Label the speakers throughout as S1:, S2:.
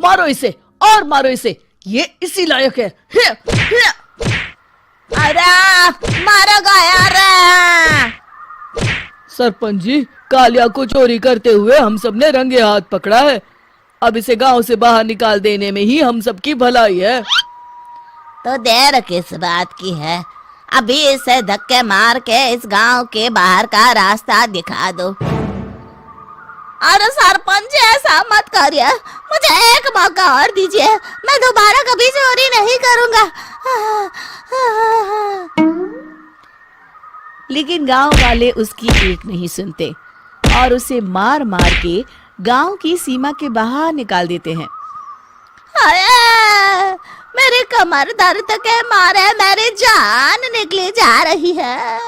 S1: मारो इसे और मारो इसे, ये इसी लायक है।
S2: अरे मारो यार।
S1: सरपंच जी, कालिया को चोरी करते हुए हम सब ने रंगे हाथ पकड़ा है। अब इसे गांव से बाहर निकाल देने में ही हम सबकी भलाई है।
S2: तो देर किस बात की है, अभी इसे धक्के मार के इस गांव के बाहर का रास्ता दिखा दो। अरे सरपंच ऐसा मत करिए, मुझे एक मौका और दीजिए, मैं दोबारा कभी चोरी नहीं करूंगा।
S3: लेकिन गांव वाले उसकी एक नहीं सुनते और उसे मार मार के गांव की सीमा के बाहर निकाल देते हैं।
S2: मेरी कमर दर्द के मारे मेरी जान निकली जा रही है।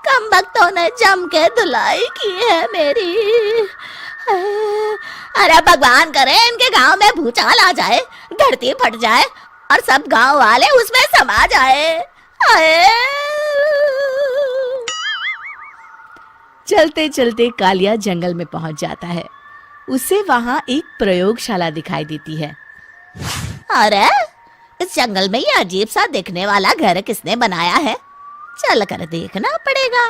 S2: कमबख्तों ने जम के धुलाई की है मेरी। अरे भगवान करे इनके गांव में भूचाल आ जाए, धरती फट जाए और सब गांव वाले उसमें समा जाए।
S3: चलते चलते कालिया जंगल में पहुंच जाता है। उसे वहां एक प्रयोगशाला दिखाई देती है।
S2: अरे इस जंगल में ये अजीब सा दिखने वाला घर किसने बनाया है, चल कर देखना पड़ेगा।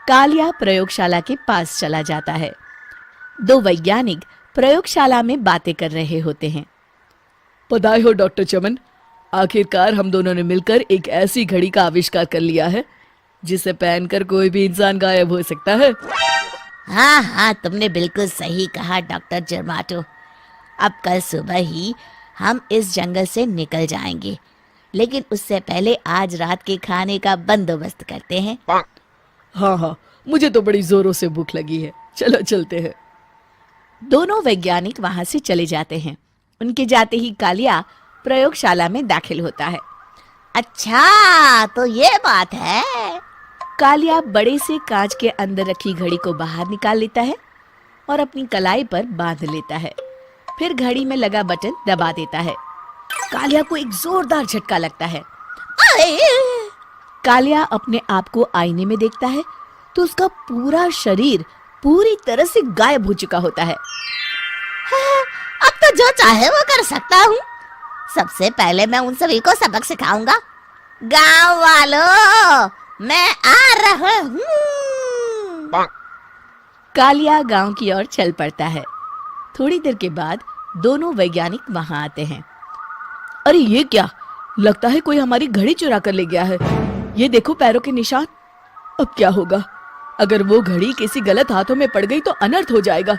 S3: कालिया प्रयोगशाला के पास चला जाता है। दो वैज्ञानिक प्रयोगशाला में बातें कर रहे होते हैं।
S1: बधाई हो डॉक्टर चमन, आखिरकार हम दोनों ने मिलकर एक ऐसी घड़ी का आविष्कार कर लिया है जिसे पहनकर कोई भी इंसान गायब हो सकता है।
S2: हाँ हाँ, तुमने बिल्कुल सही कहा डॉक्टर जर्माटो। अब कल सुबह ही हम इस जंगल से निकल जाएंगे, लेकिन उससे पहले आज रात के खाने का बंदोबस्त करते हैं।
S1: हाँ हाँ, मुझे तो बड़ी जोरों से भूख लगी है, चलो चलते हैं।
S3: दोनों वैज्ञानिक वहां से चले जाते हैं। उनके जाते ही कालिया प्रयोगशाला में दाखिल होता है।
S2: अच्छा तो ये बात है।
S3: कालिया बड़े से कांच के अंदर रखी घड़ी को बाहर निकाल लेता है और अपनी कलाई पर बांध लेता है। फिर घड़ी में लगा बटन दबा देता है। कालिया को एक जोरदार झटका लगता है। कालिया अपने आप को आईने में देखता है तो उसका पूरा शरीर पूरी तरह से गायब हो चुका होता है।
S2: अब तो जो चाहे वो कर सकता हूँ। सबसे पहले मैं उन सभी को सबक सिखाऊंगा। गांव वालों, मैं आ रहा हूँ।
S3: कालिया गांव की ओर चल पड़ता है। थोड़ी देर के बाद दोनों वैज्ञानिक वहां आते हैं।
S1: अरे ये क्या, लगता है कोई हमारी घड़ी चुरा कर ले गया है। ये देखो पैरों के निशान। अब क्या होगा, अगर वो घड़ी किसी गलत हाथों में पड़ गई तो अनर्थ हो जाएगा।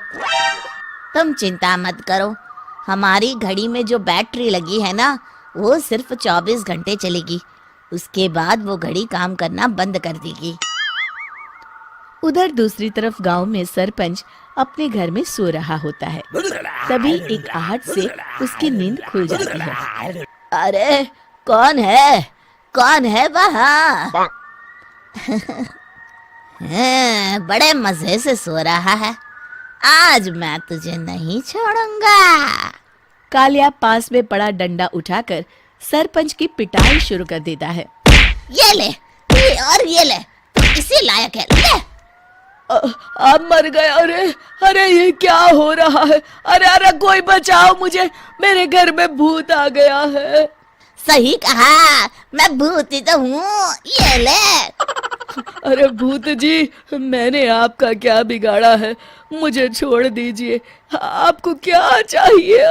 S2: तुम चिंता मत करो, हमारी घड़ी में जो बैटरी लगी है ना, वो सिर्फ 24 घंटे चलेगी। उसके बाद वो घड़ी काम करना बंद कर देगी।
S3: उधर दूसरी तरफ गांव में सरपंच अपने घर में सो रहा होता है। तभी एक आहट से उसकी नींद खुल जाती है।
S2: अरे कौन है वहाँ? बड़े मजे से सो रहा है, आज मैं तुझे नहीं छोड़ूंगा।
S3: कालिया पास में पड़ा डंडा उठाकर सरपंच की पिटाई शुरू कर देता है।
S2: ये ले, ये ले, इसी लायक है, ले।
S1: आप मर गए। अरे ये क्या हो रहा है? अरे कोई बचाओ मुझे, मेरे घर में भूत आ गया है।
S2: सही कहा, मैं भूत ही तो हूँ, ये ले।
S1: अरे भूत जी, मैंने आपका क्या बिगाड़ा है, मुझे छोड़ दीजिए। आपको क्या चाहिए?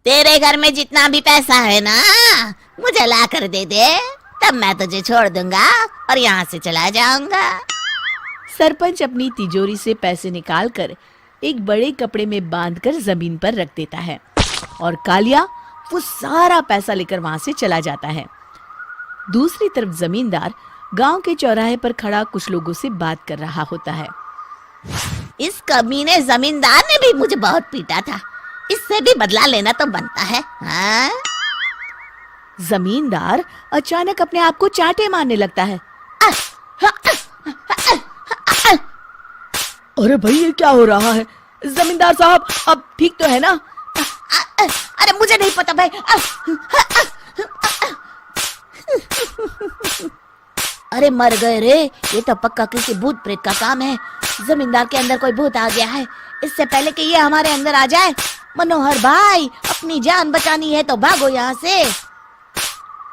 S2: तेरे घर में जितना भी पैसा है ना, मुझे ला कर दे दे, तब मैं तुझे छोड़ दूंगा और यहाँ से चला जाऊंगा।
S3: सरपंच अपनी तिजोरी से पैसे निकालकर एक बड़े कपड़े में बांधकर जमीन पर रख देता है और कालिया वो सारा पैसा लेकर वहां से चला जाता है। दूसरी तरफ जमींदार गांव के चौराहे पर खड़ा कुछ लोगों से बात कर रहा होता है।
S2: इस कमीने जमींदार ने भी मुझे बहुत पीटा था, इससे भी बदला लेना तो बनता है। हाँ?
S3: जमींदार अचानक अपने आप को चांटे मारने लगता है।
S1: अरे भाई ये क्या हो रहा है? जमींदार साहब अब ठीक तो है ना?
S2: अरे मुझे नहीं पता भाई। अरे मर गए रे, ये तो पक्का किसी भूत प्रेत का काम है। जमींदार के अंदर कोई भूत आ गया है। इससे पहले कि ये हमारे अंदर आ जाए, मनोहर भाई अपनी जान बचानी है तो भागो यहाँ से।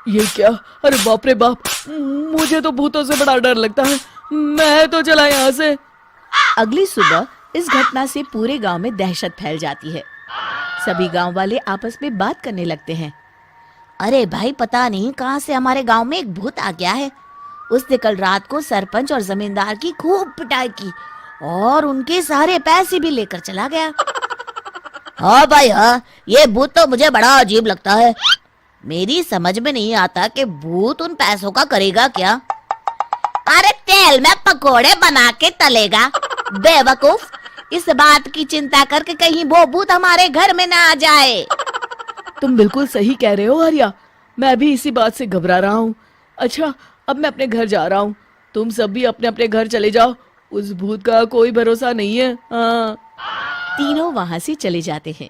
S1: ये क्या? अरे बाप रे बाप, मुझे तो भूतों से बड़ा डर लगता है। मैं तो चला यहाँ से।
S3: अगली सुबह इस घटना से पूरे गांव में दहशत फैल जाती है। सभी गांव वाले आपस में बात करने लगते हैं।
S2: अरे भाई, पता नहीं कहाँ से हमारे गांव में एक भूत आ गया है। उसने कल रात को सरपंच और जमींदार की खूब पिटाई की और उनके सारे पैसे भी लेकर चला गया। हाँ भाई हाँ, ये भूत तो मुझे बड़ा अजीब लगता है। मेरी समझ में नहीं आता कि भूत उन पैसों का करेगा क्या। अरे तेल में पकोड़े बना के तलेगा, बेवकूफ। इस बात की चिंता करके कहीं वो भूत हमारे घर में ना आ जाए।
S1: तुम बिल्कुल सही कह रहे हो आर्या, मैं भी इसी बात से घबरा रहा हूँ। अच्छा, अब मैं अपने घर जा रहा हूँ। तुम सब भी अपने अपने घर चले जाओ, उस भूत का कोई भरोसा नहीं है। हाँ।
S3: तीनों वहां से चले जाते हैं।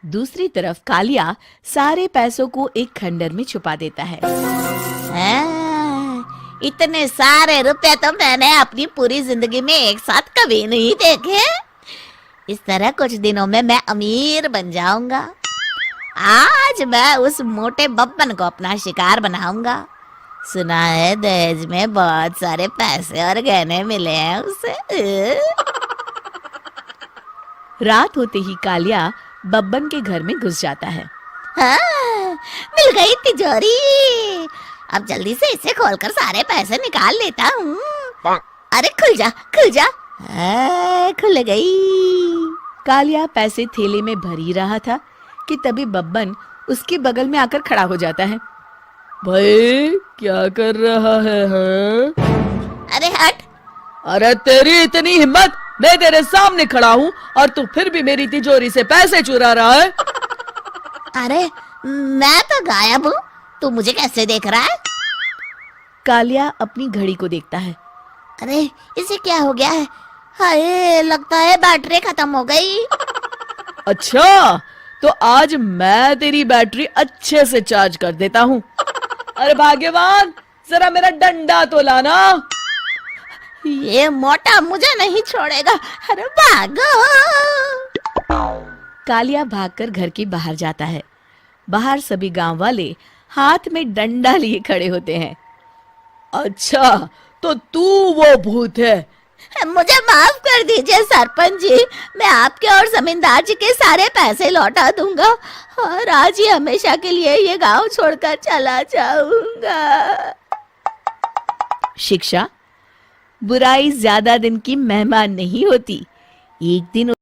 S3: दूसरी तरफ कालिया सारे पैसों को एक खंडर में छुपा देता है।
S2: इतने सारे रुपए तो मैंने अपनी पूरी जिंदगी में एक साथ कभी नहीं देखे। इस तरह कुछ दिनों में मैं अमीर बन जाऊंगा। आज मैं उस मोटे बब्बन को अपना शिकार बनाऊंगा। सुना है दहेज में बहुत सारे पैसे और गहने मिले हैं उसे।
S3: रात होते ही कालिया बब्बन के घर में घुस जाता है।
S2: हाँ, मिल गई तिजोरी। अब जल्दी से इसे खोलकर सारे पैसे निकाल लेता हूँ। अरे खुल जा, खुल जा। खुल गई।
S3: कालिया पैसे थैले में भर ही रहा था कि तभी बब्बन उसके बगल में आकर खड़ा हो जाता है।
S1: भाई क्या कर रहा है? हाँ?
S2: अरे हट।
S1: अरे तेरी इतनी हिम्मत, मैं तेरे सामने खड़ा हूँ और तू फिर भी मेरी तिजोरी से पैसे चुरा रहा है।
S2: अरे मैं तो गायब हूँ, तू मुझे कैसे देख रहा है?
S3: कालिया अपनी घड़ी को देखता है।
S2: अरे इसे क्या हो गया है? हाय, लगता है बैटरी खत्म हो गई।
S1: अच्छा, तो आज मैं तेरी बैटरी अच्छे से चार्ज कर देता हूँ। अरे भाग्यवान, जरा मेरा डंडा तो लाना।
S2: ये मोटा मुझे नहीं छोड़ेगा। अरे भागो।
S3: कालिया भागकर घर के बाहर जाता है। बाहर सभी गांव वाले हाथ में डंडा लिए खड़े होते हैं।
S1: अच्छा, तो तू वो भूत है?
S2: मुझे माफ कर दीजिए सरपंच जी, मैं आपके और जमींदार जी के सारे पैसे लौटा दूंगा और आज ही हमेशा के लिए ये गांव छोड़कर चला जाऊंगा।
S3: शिक्षा, बुराई ज्यादा दिन की मेहमान नहीं होती। एक दिन